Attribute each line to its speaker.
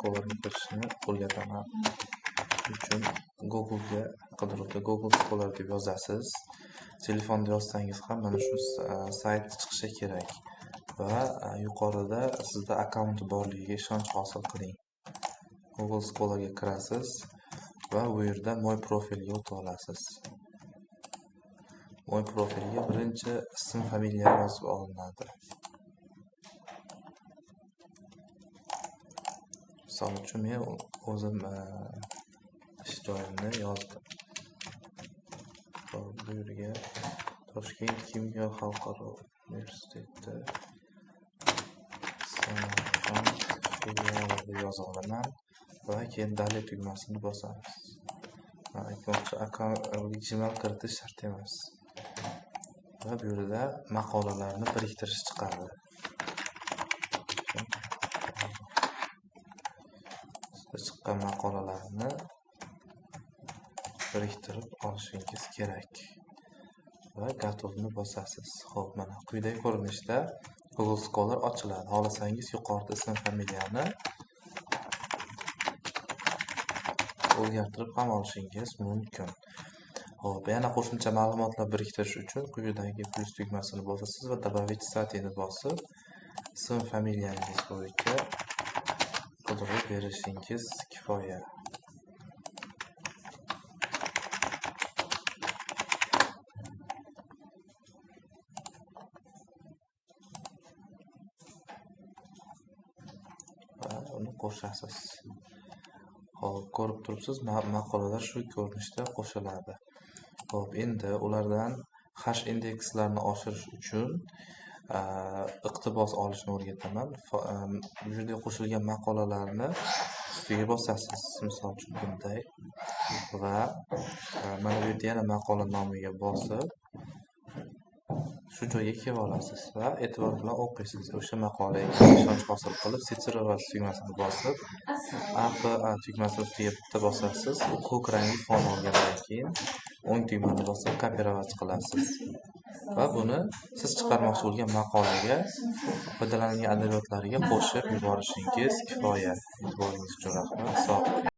Speaker 1: Scholar'ga kirishni o'rgataman. Uchun Google'ga qidiruvda Google Scholar deb yozasiz. Telefonda yozsangiz ham mana shu sayt chiqishi kerak va yuqorida sizda akkaunt borligiga ishonch hosil qiling. Google Scholar'ga kirasiz va bu yerda Mo'y profilga o'tib olasiz. Mo'y profilga birinchi ism familiya yozib olinadi. Misol uchun men o'zim ish joyimni yozdim. Bu yerga Toshkent kimyo xalqaro universiteti Samarqand filiali deb yoza olaman va keyin dalil tugmasini bosamiz. Aytmoqchi, Gmail kiritish shart emas. Va bu yerda maqolalarni biriktirish chiqadi. Chiqqan maqolalarni biriktirib olishingiz kerak va gatovni bosasiz. Xo'p, mana quyidagi ko'rinishda Google Scholar ochiladi. Xohlasangiz yuqorida ism familiyani o'zgartirib ham olishingiz mumkin. Xo'p, yana qo'shimcha ma'lumotlar biriktirish uchun quyidagi plus tugmasini bosasiz va добавить statini bosib, ism familiyangiz bo'yicha qidiruv berishingiz kifoya. Va uni qo'shasiz. Xo'p, ko'rib turibsiz, maqolalar shu ko'rinishda qo'shiladi. Xo'p, endi ulardan hash indekslarni oshirish uchun iqtibos olishni o'rgataman. Bu yerda qo'shilgan maqolalarni ustiga bosasiz, misol uchun bunday va mana bu yerda yana maqola nomiga bosib shu joyga kelib olasiz va e'tibor bilan o'qiysiz. O'sha maqolaga ishonch hosil qilib, sitировать tugmasini bosib, APA tugmasini ustiga bitta bosasiz. U ko'k rangli fon olgandan keyin o'ng tugmani bosib kopировать qilasiz. Va buni siz chiqarmoqchi bo'lgan maqolaga foydalanilgan adabiyotlarga qo'shib yuborishingiz kifoya. E'tiboringiz uchun rahmat. Sog' bo'ling.